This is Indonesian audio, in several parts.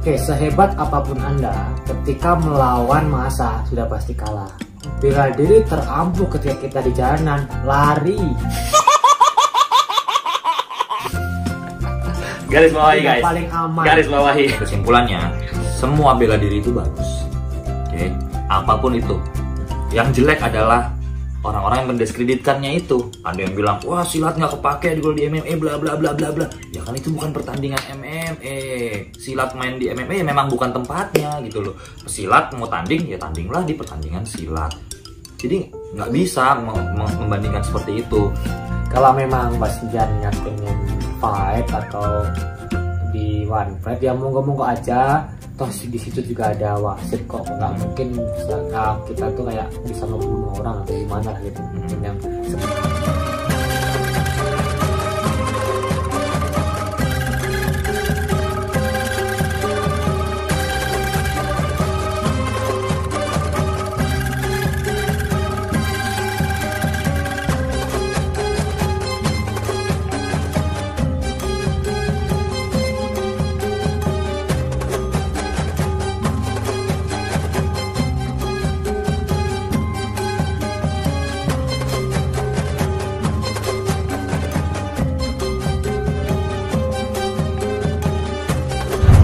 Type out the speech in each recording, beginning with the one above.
Oke, sehebat apapun Anda, ketika melawan massa sudah pasti kalah. Bela diri terampuh ketika kita di jalanan, lari. Garis bawahi guys. Paling aman. Garis bawahi. Kesimpulannya, semua bela diri itu bagus. Oke, apapun itu. Yang jelek adalah orang-orang yang mendiskreditkannya itu. Ada yang bilang, wah silat nggak kepake di MMA bla bla bla bla bla. Ya kan itu bukan pertandingan MMA. Silat main di MMA memang bukan tempatnya gitu loh. Silat mau tanding ya tandinglah di pertandingan silat. Jadi nggak bisa membandingkan seperti itu. Kalau memang Mas Jannya pengen fight atau di one fight ya monggo-monggo aja. Toh di situ juga ada wasit kok, nggak mungkin kita tuh kayak bisa membunuh orang atau gimana gitu. Yang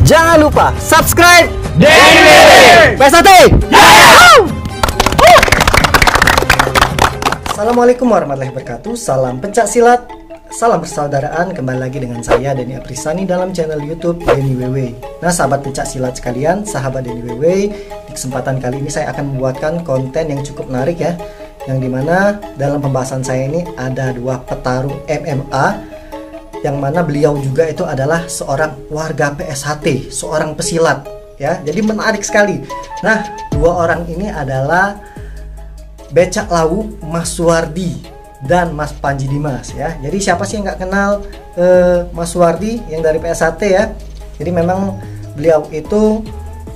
jangan lupa subscribe Denny PSAT. Assalamualaikum warahmatullahi wabarakatuh. Salam pencak silat, salam persaudaraan. Kembali lagi dengan saya Denny Aprisani dalam channel YouTube Denny WW. Nah, sahabat pencak silat sekalian, sahabat Denny WW, di kesempatan kali ini saya akan membuatkan konten yang cukup menarik ya. Yang dimana dalam pembahasan saya ini ada dua petarung MMA, yang mana beliau juga itu adalah seorang warga PSHT, seorang pesilat ya. Jadi menarik sekali. Nah, dua orang ini adalah Becak Lawu Mas Suwardi dan Mas Panji Dimas ya. Jadi siapa sih yang nggak kenal Mas Suwardi yang dari PSHT ya. Jadi memang beliau itu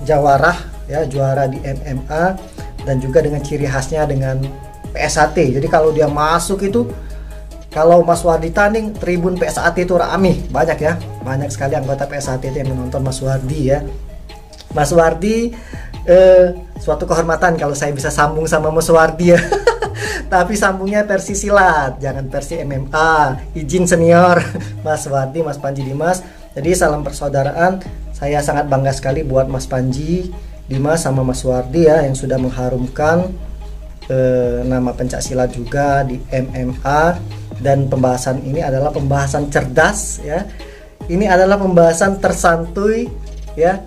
jawarah ya, juara di MMA dan juga dengan ciri khasnya dengan PSHT. Jadi kalau dia masuk itu, kalau Mas Suwardi tanding, tribun PSHT itu rame, banyak ya, banyak sekali anggota PSHT itu yang menonton Mas Suwardi ya. Mas Suwardi, suatu kehormatan kalau saya bisa sambung sama Mas Suwardi ya. Tapi sambungnya versi silat, jangan versi MMA. Izin senior, Mas Suwardi, Mas Panji Dimas. Jadi salam persaudaraan. Saya sangat bangga sekali buat Mas Panji Dimas sama Mas Suwardi ya, yang sudah mengharumkan nama pencak silat juga di MMA. Dan pembahasan ini adalah pembahasan cerdas ya. Ini adalah pembahasan tersantuy ya.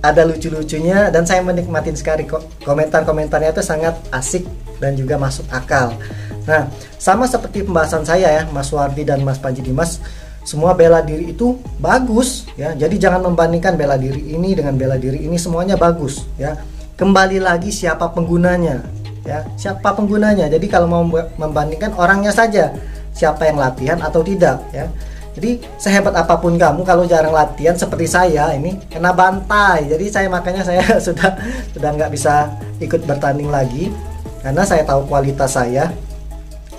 Ada lucu-lucunya dan saya menikmatin sekali kok. Komentar-komentarnya itu sangat asik dan juga masuk akal. Nah, sama seperti pembahasan saya ya, Mas Suwardi dan Mas Panji Dimas, semua bela diri itu bagus ya. Jadi jangan membandingkan bela diri ini dengan bela diri ini, semuanya bagus ya. Kembali lagi siapa penggunanya ya, siapa penggunanya. Jadi kalau mau membandingkan orangnya saja, siapa yang latihan atau tidak ya. Jadi sehebat apapun kamu, kalau jarang latihan seperti saya ini kena bantai. Jadi makanya saya sudah nggak bisa ikut bertanding lagi karena saya tahu kualitas saya.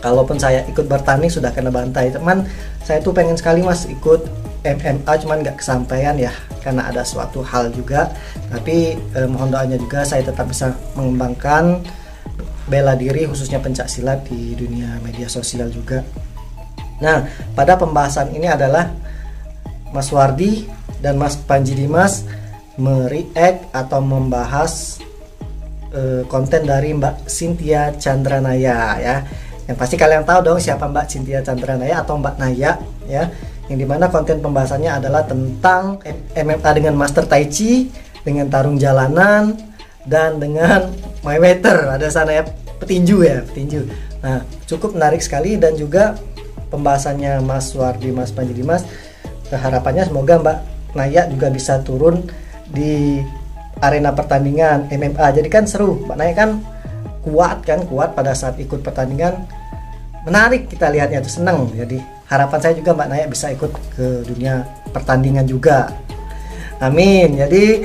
Kalaupun saya ikut bertanding sudah kena bantai. Cuman saya tuh pengen sekali Mas ikut MMA, cuman nggak kesampaian ya karena ada suatu hal juga. Tapi mohon doanya juga saya tetap bisa mengembangkan bela diri khususnya pencak silat di dunia media sosial juga. Nah, pada pembahasan ini adalah Mas Suwardi dan Mas Panji Dimas mereact atau membahas konten dari Mbak Cynthia Chandranaya ya. Yang pasti kalian tahu dong siapa Mbak Cynthia Chandranaya atau Mbak Naya ya. Yang dimana konten pembahasannya adalah tentang MMA dengan Master Tai Chi, dengan tarung jalanan, dan dengan Mayweather. Ada sana ya, petinju ya, petinju. Nah, cukup menarik sekali dan juga pembahasannya Mas Suwardi, Mas Panji Dimas. Harapannya semoga Mbak Naya juga bisa turun di arena pertandingan MMA. Jadi kan seru. Mbak Naya kan kuat pada saat ikut pertandingan. Menarik kita lihatnya, itu seneng. Jadi harapan saya juga Mbak Naya bisa ikut ke dunia pertandingan juga. Amin. Jadi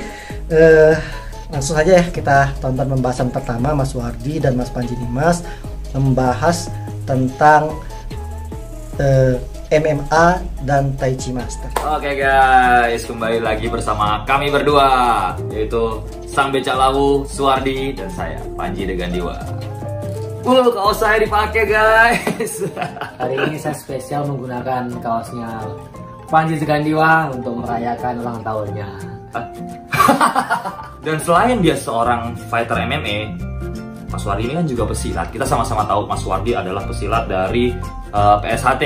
langsung saja ya kita tonton pembahasan pertama Mas Suwardi dan Mas Panji Dimas membahas tentang MMA dan Tai Chi Master. Oke guys, kembali lagi bersama kami berdua, yaitu Sang Becak Lawu, Suwardi, dan saya, Panji Degandiwa. Kaos saya dipakai guys. Hari ini saya spesial menggunakan kaosnya Panji Degandiwa untuk merayakan ulang tahunnya. Dan selain dia seorang fighter MMA, Mas Suwardi ini kan juga pesilat. Kita sama-sama tahu Mas Suwardi adalah pesilat dari PSHT.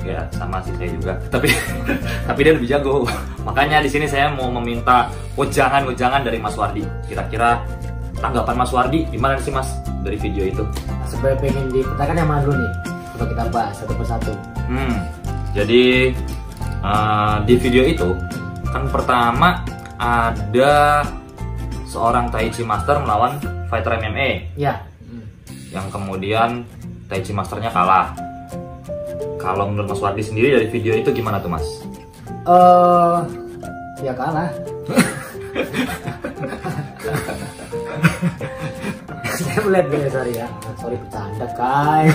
Ya, sama sih saya juga. Tapi dia lebih jago. Makanya di sini saya mau meminta ujangan dari Mas Suwardi. Kira-kira tanggapan Mas Suwardi gimana sih Mas dari video itu? Sebenarnya pengen dipetakan yang mana dulu nih? Coba kita bahas satu persatu. Jadi di video itu kan pertama ada seorang Tai Chi Master melawan fighter MMA. Ya. Yang kemudian Tai Chi Masternya kalah. Kalau menurut Mas Suwardi sendiri dari video itu gimana tuh Mas? Ya kalah. Saya melihat sorry ya, sorry bercanda guys.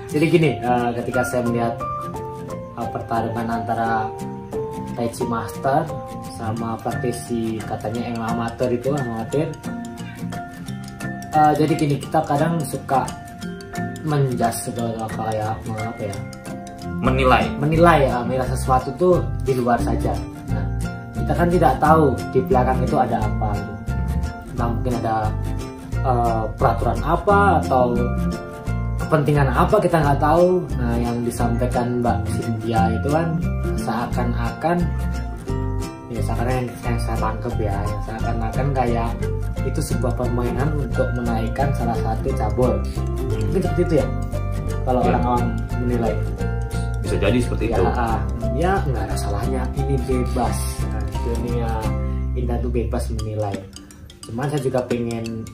Jadi gini, ketika saya melihat pertarungan antara Tai Chi Master sama praktisi katanya yang amatir itu, jadi gini, kita kadang suka menjas segala kayak apa ya, menilai sesuatu tuh di luar saja. Nah, kita kan tidak tahu di belakang itu ada apa gitu. Nah, mungkin ada peraturan apa atau kepentingan apa, kita nggak tahu. Nah, yang disampaikan Mbak Cynthia itu kan seakan-akan yang saya tangkap ya, yang seakan-akan kayak itu sebuah permainan untuk menaikkan salah satu cabur. Mungkin seperti itu ya, kalau orang awam menilai. Bisa jadi seperti itu. Ya nggak ada salahnya, ini bebas. Nah, dunia indah itu bebas menilai. Cuman saya juga pengen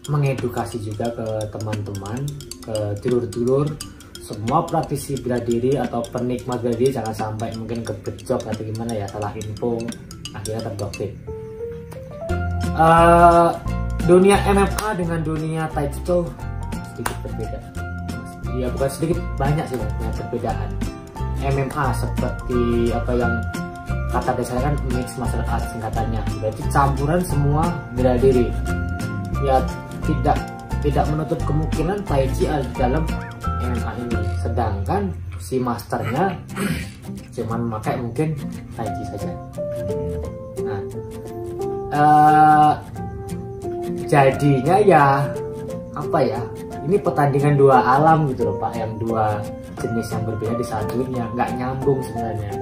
mengedukasi juga ke teman-teman, ke dulur-dulur, semua praktisi bela diri atau penikmat bela diri, jangan sampai mungkin kebejok atau gimana ya, salah info akhirnya terdoktrin. Dunia MMA dengan dunia Tai Chi itu sedikit berbeda. Ya bukan sedikit, banyak sih perbedaan. MMA seperti apa yang kata dasarnya kan mixed martial arts singkatannya, berarti campuran semua bela diri. Ya tidak menutup kemungkinan Tai Chi ada di dalam MMA ini, sedangkan si masternya cuman memakai mungkin Tai Chi saja. Nah, jadinya ya apa ya, ini pertandingan dua alam gitu loh Pak, yang dua jenis yang berbeda disatunya, nggak nyambung sebenarnya.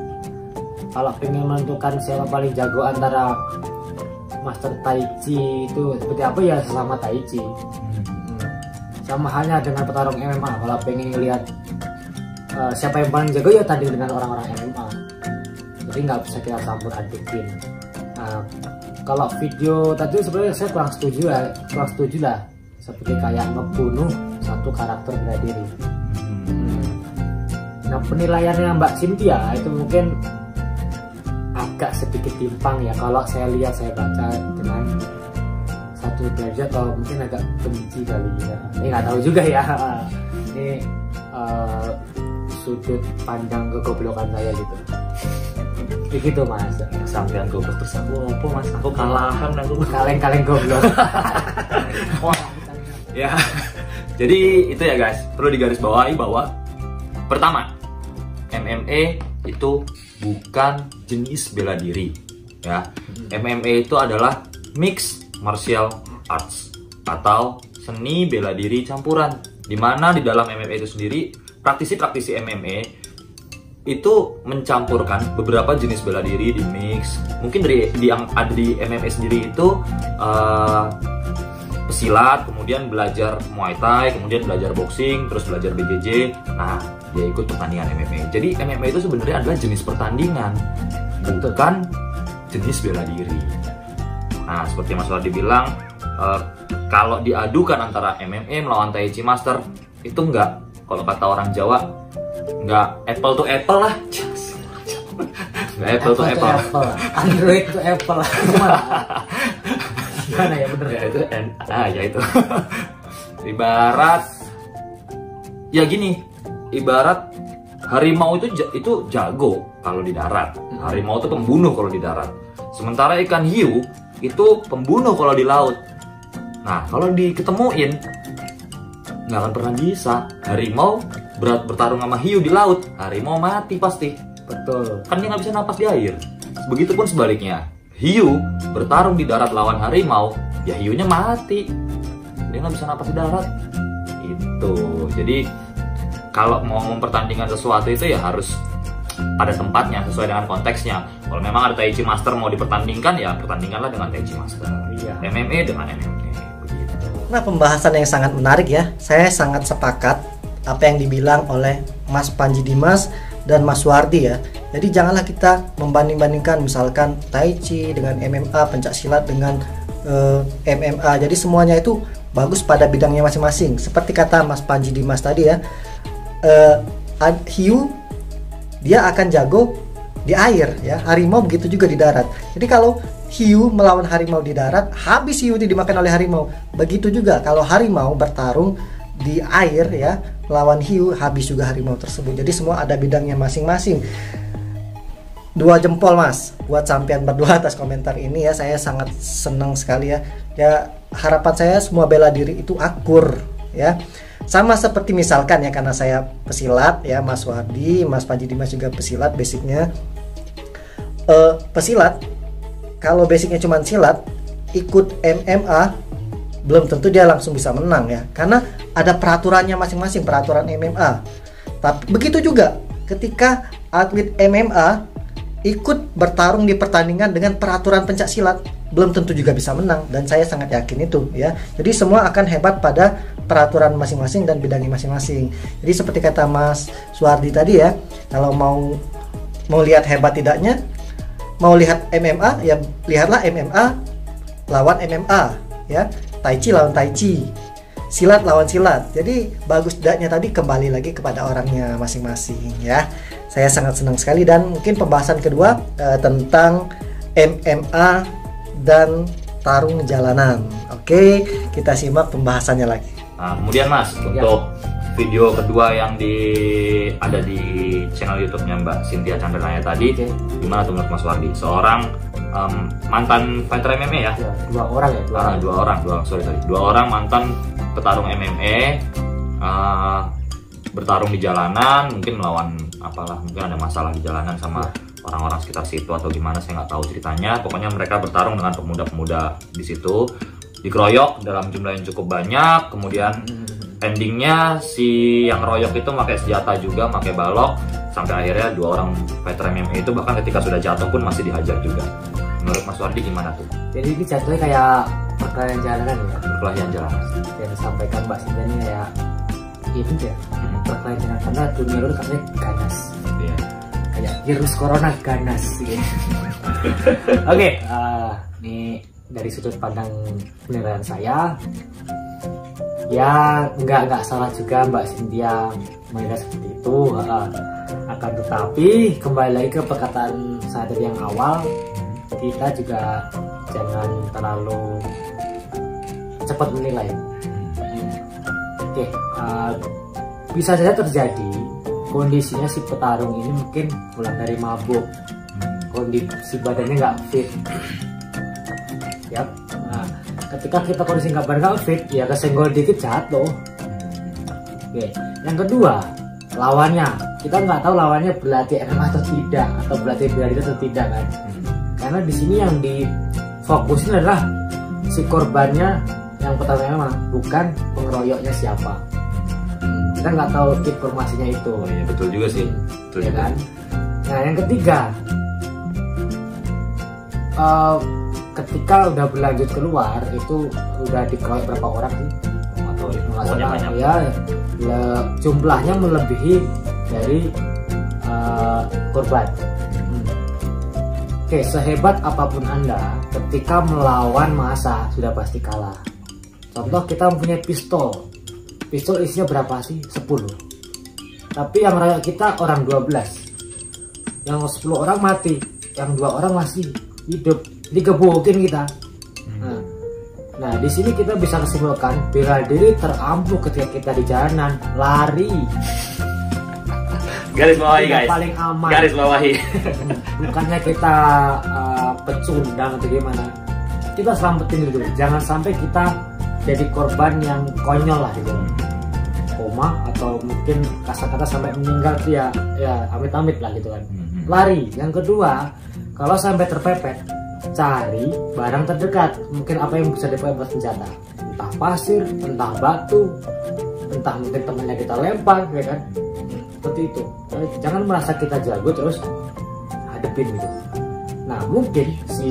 Kalau pengen menentukan siapa paling jago antara Master Tai Chi itu seperti apa ya, sesama Tai Chi. Sama halnya dengan petarung MMA, kalau pengen ngelihat siapa yang paling jago ya tanding dengan orang-orang MMA. Jadi nggak bisa kita campur adukin. Kalau video tadi sebenarnya saya kurang setuju lah, seperti kayak ngebunuh satu karakter bela diri. Nah, penilaiannya Mbak Cynthia itu mungkin agak sedikit timpang ya, kalau saya lihat, saya baca dengan satu derajat atau mungkin agak benci kali ya. Ini nggak tahu juga ya. Ini sudut pandang kegoblokan saya gitu. Begitu Mas. Sampean goblok terus aku Mas, aku kalahan aku. Kaleng goblok. Ya. Jadi itu ya guys, perlu digarisbawahi bahwa pertama, MMA itu bukan jenis bela diri ya. MMA itu adalah mixed martial arts atau seni bela diri campuran, dimana di dalam MMA itu sendiri praktisi MMA itu mencampurkan beberapa jenis bela diri di mix. Mungkin di yang ada di MMA sendiri itu pesilat, kemudian belajar Muay Thai, kemudian belajar boxing, terus belajar BJJ. Nah, dia ikut pertandingan MMA. Jadi MMA itu sebenarnya adalah jenis pertandingan, bukan jenis bela diri. Nah, seperti Mas Suwardi bilang, kalau diadukan antara MMA melawan Tai Chi Master, itu enggak, kalau kata orang Jawa, enggak apple to apple lah. Enggak apple to apple. Android to apple. Gimana ya, bener ya itu ya itu. Ibarat ya gini, ibarat harimau itu jago kalau di darat. Harimau itu pembunuh kalau di darat. Sementara ikan hiu itu pembunuh kalau di laut. Nah, kalau diketemuin nggak akan pernah bisa. Harimau bertarung sama hiu di laut, harimau mati pasti. Betul. Kan dia nggak bisa napas di air. Begitupun sebaliknya, hiu bertarung di darat lawan harimau, ya hiunya mati. Dia nggak bisa napas di darat. Itu. Jadi kalau mau mempertandingkan sesuatu itu ya harus pada tempatnya, sesuai dengan konteksnya. Kalau memang ada Tai Chi Master mau dipertandingkan, ya pertandinganlah dengan Tai Chi Master. Iya. MMA dengan MMA. Begitu. Nah, pembahasan yang sangat menarik ya. Saya sangat sepakat apa yang dibilang oleh Mas Panji Dimas dan Mas Wardi ya. Jadi janganlah kita membanding-bandingkan misalkan Tai Chi dengan MMA, pencak silat dengan MMA. Jadi semuanya itu bagus pada bidangnya masing-masing. Seperti kata Mas Panji Dimas tadi ya, hiu dia akan jago di air ya, harimau begitu juga di darat. Jadi kalau hiu melawan harimau di darat, habis hiu itu dimakan oleh harimau. Begitu juga kalau harimau bertarung di air ya, melawan hiu, habis juga harimau tersebut. Jadi semua ada bidangnya masing-masing. 2 jempol Mas buat sampean berdua atas komentar ini ya. Saya sangat senang sekali ya. Ya, harapan saya semua bela diri itu akur ya. Sama seperti misalkan ya, karena saya pesilat ya, Mas Wardi, Mas Panji Dimas juga pesilat basicnya. Pesilat kalau basicnya cuma silat, ikut MMA belum tentu dia langsung bisa menang ya, karena ada peraturannya masing-masing, peraturan MMA. Tapi begitu juga ketika atlet MMA ikut bertarung di pertandingan dengan peraturan pencak silat, belum tentu juga bisa menang, dan saya sangat yakin itu ya. Jadi semua akan hebat pada peraturan masing-masing dan bidangnya masing-masing. Jadi seperti kata Mas Suwardi tadi ya, kalau mau lihat hebat tidaknya, mau lihat MMA ya lihatlah MMA lawan MMA ya, Tai Chi lawan Tai Chi, silat lawan silat. Jadi bagus tidaknya tadi kembali lagi kepada orangnya masing-masing ya. Saya sangat senang sekali. Dan mungkin pembahasan kedua tentang MMA dan tarung jalanan. Oke, kita simak pembahasannya lagi. Nah, kemudian Mas, untuk video kedua yang ada di channel YouTube-nya Mbak Cynthia Chandranaya tadi, gimana tuh menurut Mas Wardi? Seorang mantan fighter MMA ya? Dua orang ya? Dua orang mantan petarung MMA, bertarung di jalanan, mungkin melawan mungkin ada masalah di jalanan sama orang-orang sekitar situ atau gimana, saya nggak tahu ceritanya. Pokoknya mereka bertarung dengan pemuda-pemuda di situ, dikeroyok dalam jumlah yang cukup banyak. Kemudian endingnya si yang royok itu pakai senjata juga, pakai balok, sampai akhirnya 2 orang fighter MMA itu bahkan ketika sudah jatuh pun masih dihajar juga. Menurut Mas Wardi gimana tuh? Jadi ini jatuhnya kayak perkelahian jalanan ya? Perkelahian jalanan yang disampaikan Mbak Cynthia ini kayak itu ya, perkelahian jalanan, karena dunia itu katanya ganas. Kayak virus corona ganas gitu. Oke, ini dari sudut pandang penilaian saya, ya nggak salah juga Mbak Cynthia menilai seperti itu. Akan tetapi kembali lagi ke perkataan saya dari yang awal, kita juga jangan terlalu cepat menilai. Oke, bisa saja terjadi kondisinya si petarung ini mungkin pulang dari mabuk, kondisi badannya nggak fit. Ya, nah, ketika kita kondisi nggak fit, ya kesenggol dikit jatuh. Oke, yang kedua, lawannya kita nggak tahu lawannya berlatih MMA atau tidak, atau berlatih bela diri atau tidak kan? Karena di sini yang difokusin adalah si korbannya yang pertama memang, bukan pengeroyoknya siapa. Kita nggak tahu informasinya itu. Oh iya, betul juga sih. Betul ya juga. Kan? Nah yang ketiga, ketika udah berlanjut keluar itu udah dikeroyok berapa orang sih? Atau Masalah, ya, jumlahnya melebihi dari korban. Oke, sehebat apapun Anda, ketika melawan massa sudah pasti kalah. Contoh, kita mempunyai pistol isinya berapa sih? 10. Tapi yang rakyat kita orang 12. Yang 10 orang mati, yang 2 orang masih hidup, digebukin kita. Nah, di sini kita bisa kesimpulan bela diri terampuk ketika kita di jalanan, lari. Garis bawahi guys. Paling aman. Garis bawahi. Bukannya kita pecundang atau gimana. Kita selamatin dulu. Jangan sampai kita jadi korban yang konyol lah gitu. Koma atau mungkin kata-kata sampai meninggal tuh ya amit-amit lah gitu kan. Lari. Yang kedua, kalau sampai terpepet, cari barang terdekat. Mungkin apa yang bisa dipakai buat senjata. Entah pasir, entah batu, entah mungkin temannya kita lempar, ya kan? Seperti itu. Jangan merasa kita jago terus hadepin gitu. Nah mungkin si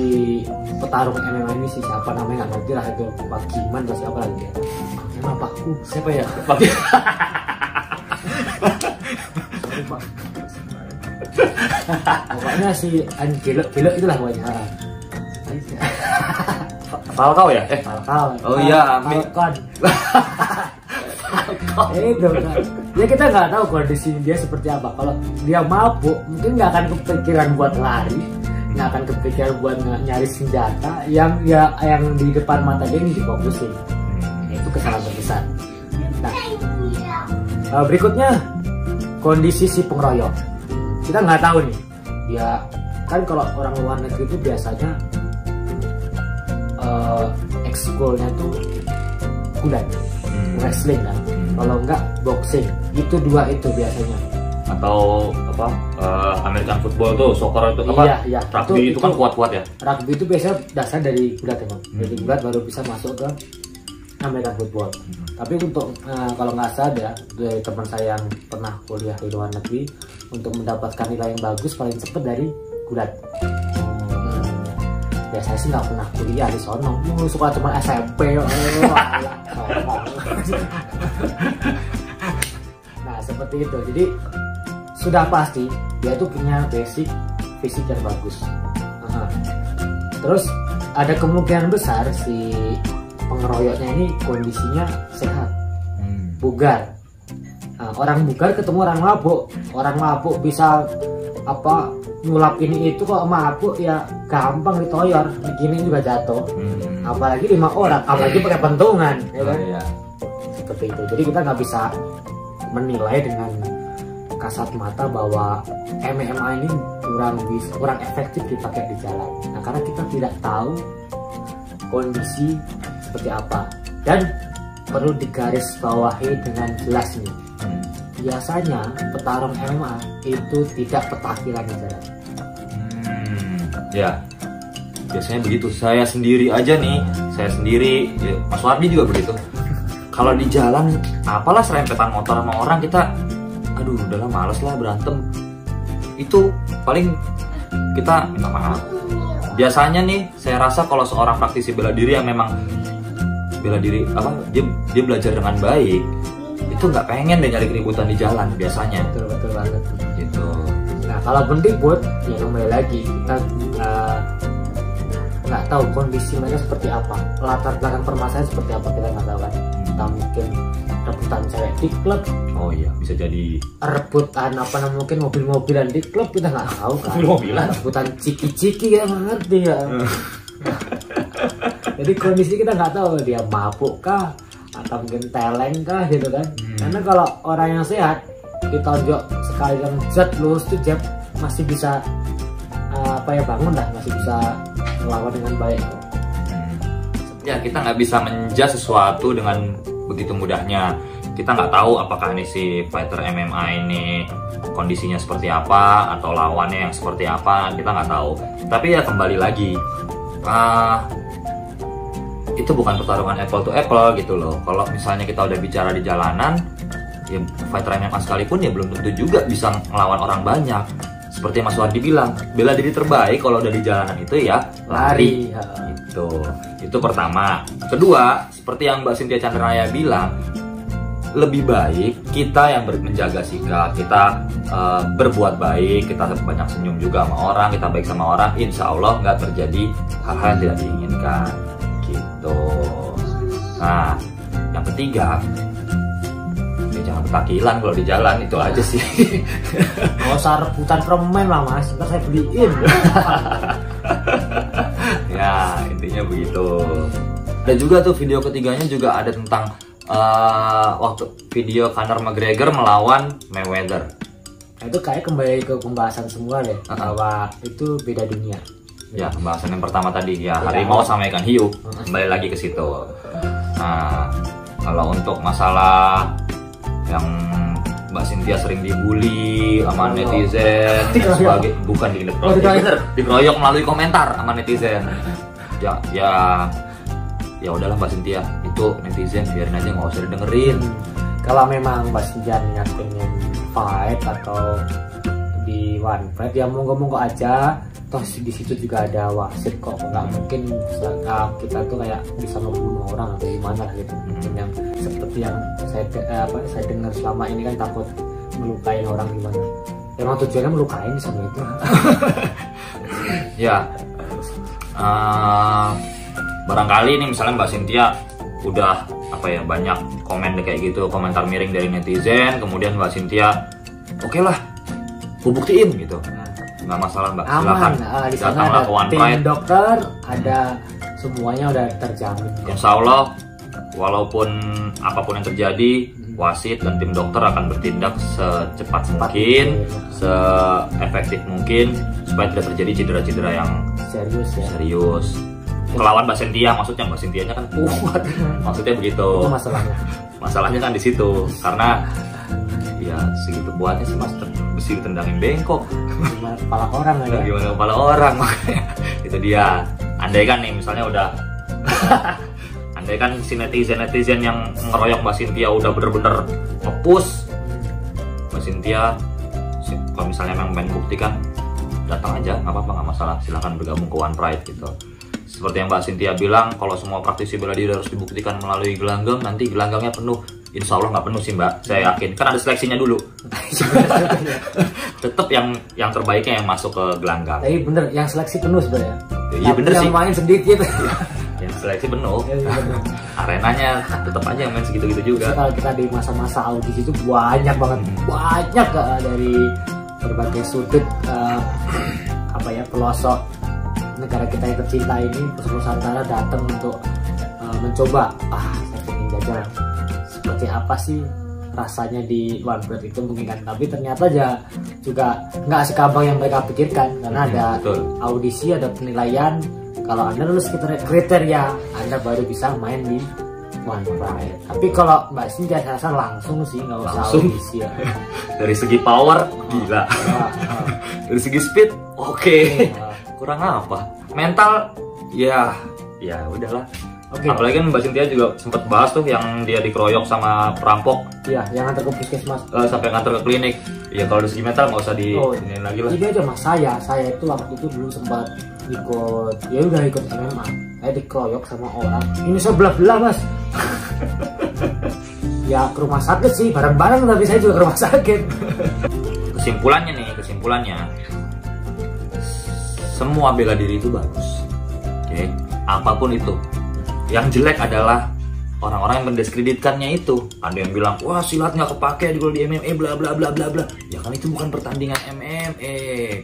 petarung MMA ini si siapa namanya nggak ngerti lah itu, Pak Giman atau siapa lagi ya? Emang Pakku siapa ya? Pak. Pokoknya si Angelo itulah pokoknya. Falcao ya? Falcao. Oh iya, Falcon. Itu kan. Ya kita nggak tahu kondisi dia seperti apa. Kalau dia mabuk, mungkin nggak akan kepikiran buat lari, nggak akan kepikiran buat nyari senjata yang di depan mata dia ini difokusin. Itu kesalahan terbesar. Nah, berikutnya kondisi si pengeroyok. Kita nggak tahu nih. Ya kan kalau orang luar negeri itu biasanya ekskulnya tuh gulat, wrestling kan. Kalau enggak boxing, itu dua itu biasanya. Atau apa American football tuh, soccer itu apa? Iya. Rugby itu kan kuat-kuat ya. Rugby itu biasanya dasar dari gulat emang. Dari gulat baru bisa masuk ke American football. Tapi untuk kalau nggak salah ya, dari teman saya yang pernah kuliah di luar negeri, untuk mendapatkan nilai yang bagus paling cepat dari gulat. Ya saya sih nggak pernah kuliah di sono, suka cuma SMP. Nah seperti itu, jadi sudah pasti dia tuh punya basic fisik yang bagus. Terus ada kemungkinan besar si pengeroyoknya ini kondisinya sehat, bugar. Nah, orang bugar ketemu orang mabuk bisa apa ngulap ini itu, kok mabuk ya gampang ditoyor, begini juga jatuh. Apalagi 5 orang, apalagi pakai pentungan, ya kan? Iya. Seperti itu. Jadi kita nggak bisa menilai dengan kasat mata bahwa MMA ini kurang efektif dipakai di jalan. Nah, karena kita tidak tahu kondisi seperti apa, dan perlu digarisbawahi dengan jelas nih. Biasanya petarung MMA itu tidak petakilan di jalan. Ya, biasanya begitu. Saya sendiri aja nih, ya, Mas Wardi juga begitu. Kalau di jalan, apalah serempetan motor sama orang, kita, aduh udahlah males lah berantem. Itu paling kita minta maaf. Biasanya nih, saya rasa kalau seorang praktisi bela diri yang memang bela diri apa, dia belajar dengan baik, itu nggak pengen deh nyari keributan di jalan biasanya. Betul banget. Gitu. Nah kalau pendidik ya kembali lagi kita nggak tahu kondisi mereka seperti apa, latar belakang permasalahan seperti apa, kita nggak tahu kan. Kita mungkin rebutan cewek di klub. Oh iya, bisa jadi Rebutan apa namanya, mungkin mobil-mobilan di klub, kita nggak tahu kan. Mobil-mobilan. Rebutan ciki-ciki, kita nggak ngerti ya. Jadi kondisi kita nggak tahu dia mabuk kah atau mungkin teleng kah gitu kan. Karena kalau orang yang sehat ditonjok sekali yang jet lurus tuh jab masih bisa bangun lah, masih bisa melawan dengan baik. Ya kita nggak bisa menjudge sesuatu dengan begitu mudahnya. Kita nggak tahu apakah ini si fighter MMA ini kondisinya seperti apa atau lawannya yang seperti apa, kita nggak tahu. Tapi ya kembali lagi, itu bukan pertarungan apple to apple gitu loh. Kalau misalnya kita udah bicara di jalanan, ya fighter MMA sekalipun ya belum tentu juga bisa ngelawan orang banyak. Seperti Mas Wardi bilang, bela diri terbaik kalau udah di jalanan itu ya lari. Itu pertama. Kedua, seperti yang Mbak Cynthia Chandranaya bilang, lebih baik kita yang menjaga sikap, kita berbuat baik, kita banyak senyum juga sama orang, kita baik sama orang, insya Allah nggak terjadi hal-hal yang tidak diinginkan gitu. Nah, yang ketiga, ya jangan petakilan kalau di jalan, itu aja sih. Nggak usah rebutan permen lah mas, ntar saya beliin. Ya intinya begitu. Dan juga tuh video ketiganya juga ada tentang waktu video Conor McGregor melawan Mayweather. Itu kayak kembali ke pembahasan semula deh, bahwa itu beda dunia. Ya, pembahasan yang pertama tadi ya, harimau sama ikan hiu, kembali lagi ke situ. Nah, kalau untuk masalah yang Mbak Cynthia sering dibully sama netizen sebagai bukan dikeroyok melalui komentar sama netizen. Ya udahlah Mbak Cynthia, itu netizen biarin aja, nggak usah didengerin. Kalau memang Mbak Cynthia niat pengen fight atau di one fight ya monggo aja. Toh di situ juga ada wasit kok, nggak mungkin kita tuh kayak bisa ngebunuh orang atau gimana gitu. Mungkin yang seperti yang saya dengar selama ini kan takut melukai orang gimana. Emang tujuannya melukai sama itu. Ya, barangkali nih misalnya Mbak Cynthia udah banyak komen kayak gitu, komentar miring dari netizen, kemudian Mbak Cynthia oke lah, gue buktiin gitu. Nggak masalah Mbak, silakan di sana datanglah ada ke One tim Pride. dokter, ada semuanya udah terjamin. Insya Allah, walaupun apapun yang terjadi, wasit dan tim dokter akan bertindak secepat mungkin, seefektif mungkin supaya tidak terjadi cedera-cedera yang serius. Melawan Mbak Cynthia, maksudnya Mbak Cynthia-nya kan kuat, maksudnya begitu. Itu masalahnya. Masalahnya kan di situ, karena ya segitu kuatnya sih Mas, besi ditendangin bengkok. Gimana kepala orang aja. Gimana kepala orang, makanya itu dia. Andai kan nih misalnya udah andai kan si netizen yang ngeroyok Mbak Cynthia udah bener-bener nge-push Mbak Cynthia, kalau misalnya memang pengen buktikan, datang aja, nggak apa-apa, nggak masalah, silahkan bergabung ke One Pride gitu. Seperti yang Mbak Cynthia bilang, kalau semua praktisi bela diri harus dibuktikan melalui gelanggang, nanti gelanggangnya penuh. Insya Allah nggak penuh sih Mbak, saya yakin. Kan ada seleksinya dulu. Tetap yang terbaiknya yang masuk ke gelanggang. Tapi bener, yang seleksi penuh sebenarnya. Iya bener sih. Yang main sedikit. Yang seleksi penuh. Arenanya tetap aja yang main segitu-gitu juga. Kalau kita di masa-masa audisi itu banyak banget, banyak dari berbagai sudut pelosok negara kita yang tercinta ini, Nusantara datang untuk mencoba. Saya ingin jajal seperti apa sih rasanya di One Pride itu mungkin kan, tapi ternyata juga nggak sekabang yang mereka pikirkan, karena ada audisi, ada penilaian. Kalau Anda lulus kriteria, Anda baru bisa main di One Pride. Tapi kalau Mbak Cynthia saya rasa langsung sih, nggak usah audisi ya. Dari segi power gila, dari segi speed oke. Kurang apa? Mental ya udahlah. Apalagi kan Mbak Cynthia juga sempat bahas tuh yang dia dikeroyok sama perampok. Iya, yang nganter ke puskesmas. Sampai nganter ke klinik. Ya kalau dari segi mental nggak usah ini lagi lah. Ini aja Mas, saya itu waktu itu dulu sempat ikut MMA. Saya dikeroyok sama orang. Ini saya belah-belah Mas. Ya ke rumah sakit sih, bareng-bareng, tapi saya juga ke rumah sakit. Kesimpulannya. Semua bela diri itu bagus, oke? Apapun itu. Yang jelek adalah orang-orang yang mendiskreditkannya itu. Ada yang bilang, wah silat nggak kepake di MMA, bla bla bla bla bla. Ya kan itu bukan pertandingan MMA.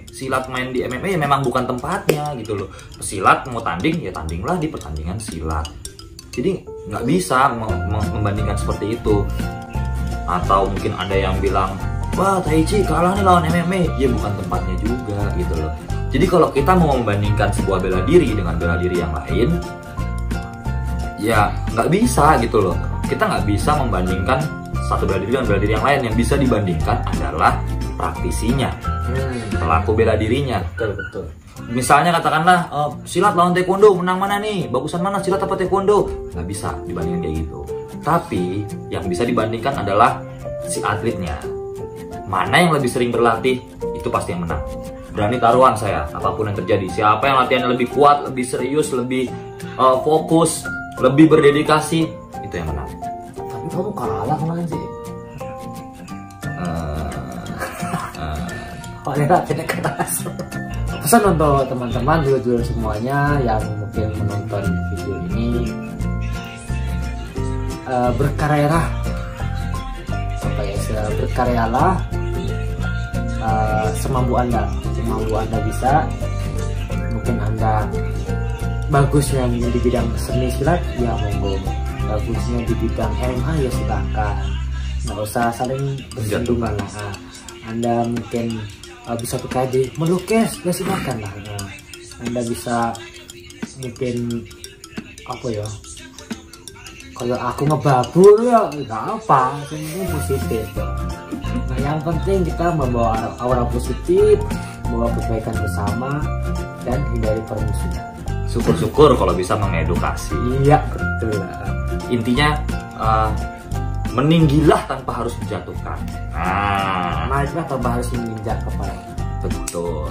Silat main di MMA memang bukan tempatnya gitu loh. Pesilat mau tanding, ya tandinglah di pertandingan silat. Jadi nggak bisa membandingkan seperti itu. Atau mungkin ada yang bilang, wah Tai Chi kalah nih lawan MMA. Ya bukan tempatnya juga gitu loh. Jadi kalau kita mau membandingkan sebuah bela diri dengan bela diri yang lain, ya nggak bisa gitu loh. Kita nggak bisa membandingkan satu bela diri dengan bela diri yang lain. Yang bisa dibandingkan adalah praktisinya, pelaku bela dirinya. Betul. Misalnya katakanlah silat lawan taekwondo, menang mana nih? Bagusan mana, silat apa taekwondo? Nggak bisa dibandingkan kayak gitu. Tapi yang bisa dibandingkan adalah si atletnya. Mana yang lebih sering berlatih, itu pasti yang menang. Berani taruhan saya, apapun yang terjadi. Siapa yang latihannya lebih kuat, lebih serius, lebih fokus, lebih berdedikasi, itu yang menang. Tapi kamu kalah kemarin sih. Tidak keras. Pesan untuk teman-teman dulur-dulur semuanya yang mungkin menonton video ini, berkaryalah, berkaryalah semampu Anda bisa. Mungkin Anda bagusnya di bidang seni silat, ya monggo. Bagusnya di bidang MMA, ya silakan. Nggak usah saling bersandungan lah. Anda mungkin bisa PKD melukis, ya silakan lah. Nah, Anda bisa mungkin apa ya, kalau aku ngebabur ya nggak apa, semua positif. Nah, yang penting kita membawa aura positif, membawa kebaikan bersama, dan hindari permusuhan. Syukur-syukur kalau bisa mengedukasi. Iya, betul. Intinya meninggilah tanpa harus dijatuhkan. Nah, Naiklah tanpa harus menginjak kepala. betul.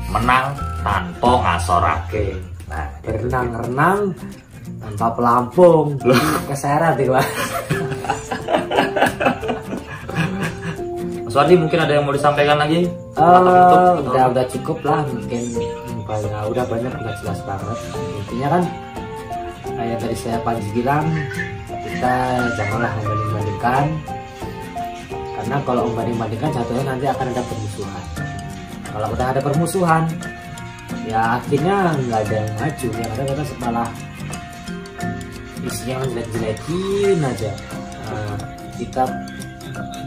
Menang tanpa ngasorake. Nah, Berenang-renang tanpa pelampung. Keseret ya, Pak. Mas Wardi mungkin ada yang mau disampaikan lagi? Udah cukup lah, mungkin udah banyak, udah jelas banget. Intinya kan kayak tadi saya Panji bilang, kita janganlah membanding-bandingkan, karena kalau membanding-bandingkan jatuhnya nanti akan ada permusuhan. Kalau udah ada permusuhan, ya akhirnya nggak ada yang maju, yang ada kita malah isinya jelek-jelekin aja. Kita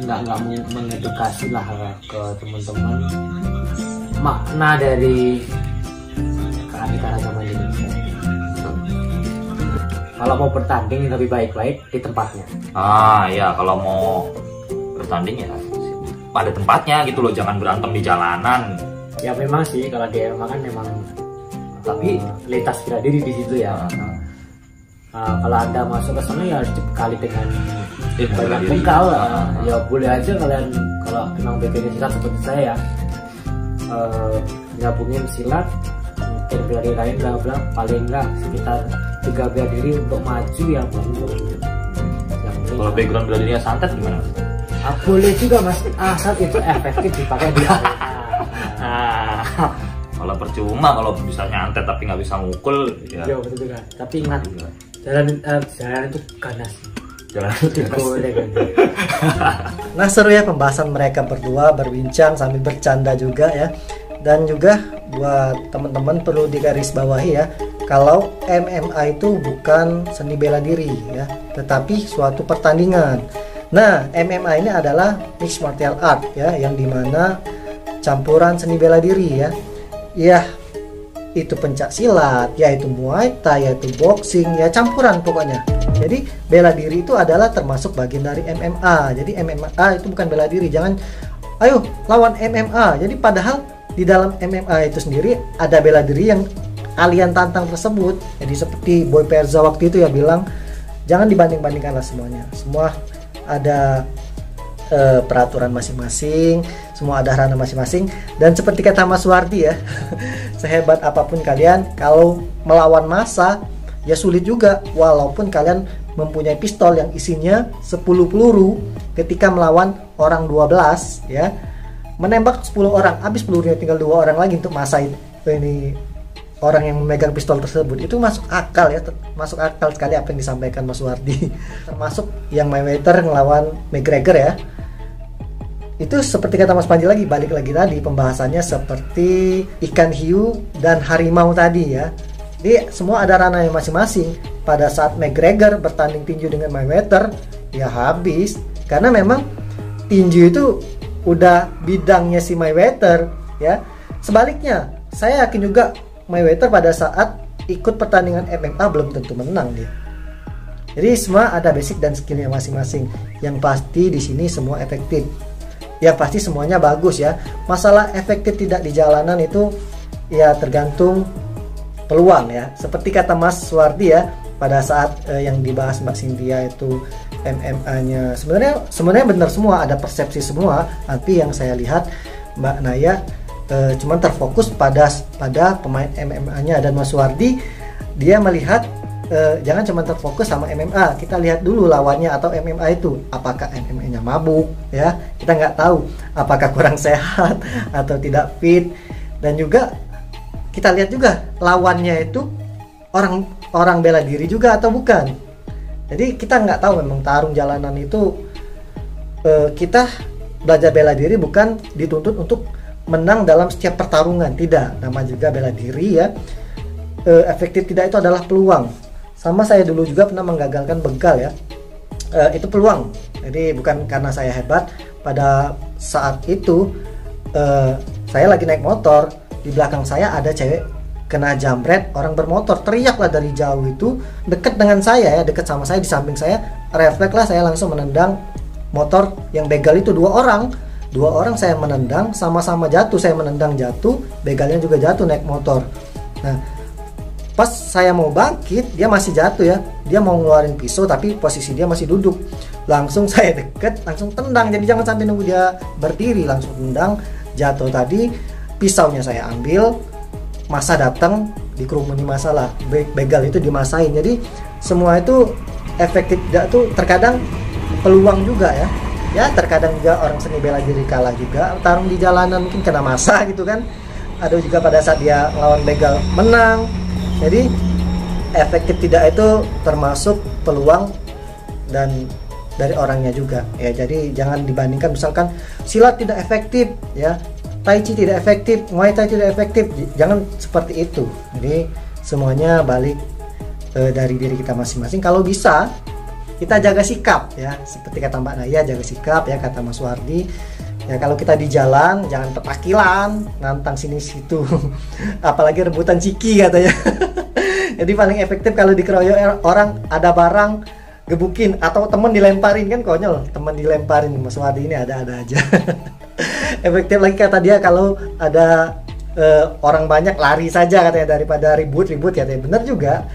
nggak mau mengedukasi lah ke teman-teman makna dari keanekaragaman Indonesia. Kalau mau bertanding lebih baik-baik di tempatnya. Ya kalau mau bertanding ya pada tempatnya gitu loh, jangan berantem di jalanan. Ya memang sih kalau di MMA kan memang, tapi lintas bela diri di situ ya. Kalau Anda masuk ke sana ya harus dibekali dengan banyak bekal. Ya boleh aja kalian kalau memang bagian silat seperti saya, gabungin silat, mungkin bela diri lain bla paling enggak sekitar 3 bela diri untuk maju yang baru. Kalau background bela dirinya santet gimana Mas? Boleh juga Mas, asal itu efektif dipakai di Kalau percuma kalau bisa nyantet tapi nggak bisa mukul ya. Iya betul juga. Tapi ingat jalan itu ganas. Jalan Nah, seru ya pembahasan mereka berdua berbincang sambil bercanda juga ya. Dan juga buat teman-teman perlu digarisbawahi ya, kalau MMA itu bukan seni bela diri ya, tetapi suatu pertandingan. Nah, MMA ini adalah mixed martial art ya, yang dimana campuran seni bela diri ya. Ya, itu pencak silat, yaitu muay thai, yaitu boxing, ya campuran pokoknya. Jadi bela diri itu adalah termasuk bagian dari MMA. Jadi MMA itu bukan bela diri. Jangan ayo lawan MMA. Jadi padahal di dalam MMA itu sendiri ada bela diri yang kalian tantang tersebut. Jadi seperti Boy Perza waktu itu ya bilang, jangan dibanding-bandingkan lah semuanya. Semua ada peraturan masing-masing, semua ada ranah masing-masing. Dan seperti kata Mas Wardi ya, sehebat apapun kalian, kalau melawan massa ya sulit juga, walaupun kalian mempunyai pistol yang isinya 10 peluru. Ketika melawan orang 12 ya, menembak 10 orang, habis pelurunya tinggal 2 orang lagi untuk massa ini orang yang memegang pistol tersebut. Itu masuk akal ya, masuk akal sekali apa yang disampaikan Mas Wardi. Termasuk yang Mayweather ngelawan McGregor ya, itu seperti kata Mas Panji lagi, balik lagi tadi pembahasannya seperti ikan hiu dan harimau tadi ya. Jadi semua ada ranahnya masing-masing. Pada saat McGregor bertanding tinju dengan Mayweather, ya habis, karena memang tinju itu udah bidangnya si Mayweather ya. Sebaliknya, saya yakin juga Mayweather pada saat ikut pertandingan MMA belum tentu menang dia. Jadi semua ada basic dan skillnya masing-masing. Yang pasti di sini semua efektif. Yang pasti semuanya bagus ya. Masalah efektif tidak di jalanan itu ya tergantung peluang ya. Seperti kata Mas Wardi ya, pada saat yang dibahas Mbak Cynthia itu MMA-nya sebenarnya benar semua, ada persepsi semua. Tapi yang saya lihat Mbak Naya cuman terfokus pada pemain MMA-nya, dan Mas Wardi dia melihat jangan cuma terfokus sama MMA, kita lihat dulu lawannya atau MMA itu apakah MMA-nya mabuk ya, kita nggak tahu apakah kurang sehat atau tidak fit, dan juga kita lihat juga lawannya itu orang bela diri juga atau bukan. Jadi kita nggak tahu, memang tarung jalanan itu kita belajar bela diri bukan dituntut untuk menang dalam setiap pertarungan, tidak, nama juga bela diri ya. Efektif tidak itu adalah peluang. Sama saya dulu juga pernah menggagalkan begal ya, itu peluang. Jadi bukan karena saya hebat. Pada saat itu saya lagi naik motor, di belakang saya ada cewek kena jambret orang bermotor, teriaklah dari jauh itu, deket dengan saya ya, deket sama saya, di samping saya, refleks lah saya langsung menendang motor yang begal itu. Dua orang saya menendang, sama-sama jatuh, saya menendang jatuh, begalnya juga jatuh naik motor. Nah, pas saya mau bangkit, dia masih jatuh ya, dia mau ngeluarin pisau tapi posisi dia masih duduk. Langsung saya deket, langsung tendang, jadi jangan sampai nunggu dia berdiri, langsung tendang, jatuh tadi, pisaunya saya ambil, masa datang, dikerumuni masalah, begal itu dimasain. Jadi semua itu efektif tidak tuh, terkadang peluang juga ya. Ya terkadang juga orang seni bela diri kalah juga, tarung di jalanan mungkin kena masa gitu kan. Ada juga pada saat dia lawan begal menang. Jadi efektif tidak itu termasuk peluang dan dari orangnya juga ya. Jadi jangan dibandingkan, misalkan silat tidak efektif ya, tai chi tidak efektif, muay thai tidak efektif, jangan seperti itu. Jadi semuanya balik dari diri kita masing-masing. Kalau bisa kita jaga sikap ya, seperti kata Mbak Naya, jaga sikap ya, kata Mas Wardi ya. Kalau kita di jalan jangan petakilan, nantang sini situ apalagi rebutan ciki katanya. Jadi paling efektif kalau dikeroyok orang, ada barang gebukin, atau temen dilemparin, kan konyol, temen dilemparin. Mas Wardi ini ada-ada aja. Efektif lagi kata dia kalau ada orang banyak, lari saja katanya, daripada ribut-ribut katanya. Benar juga.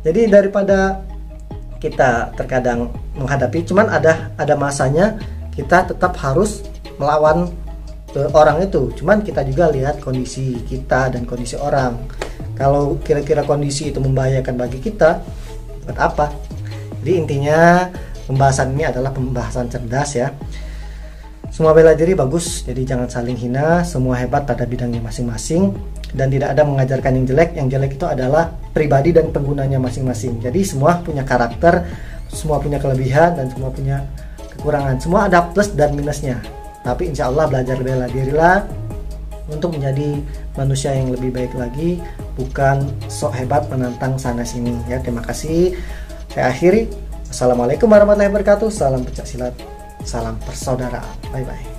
Jadi daripada kita terkadang menghadapi, cuman ada masanya kita tetap harus melawan orang itu. Cuman kita juga lihat kondisi kita dan kondisi orang. Kalau kira-kira kondisi itu membahayakan bagi kita, buat apa? Jadi intinya pembahasan ini adalah pembahasan cerdas ya. Semua bela diri bagus, jadi jangan saling hina. Semua hebat pada bidangnya masing-masing, dan tidak ada mengajarkan yang jelek. Yang jelek itu adalah pribadi dan penggunanya masing-masing. Jadi semua punya karakter, semua punya kelebihan, dan semua punya kekurangan. Semua ada plus dan minusnya. Tapi insya Allah belajar bela dirilah untuk menjadi manusia yang lebih baik lagi, bukan sok hebat menantang sana sini ya. Terima kasih. Saya akhiri. Assalamualaikum warahmatullahi wabarakatuh. Salam pencak silat, salam persaudaraan. Bye bye.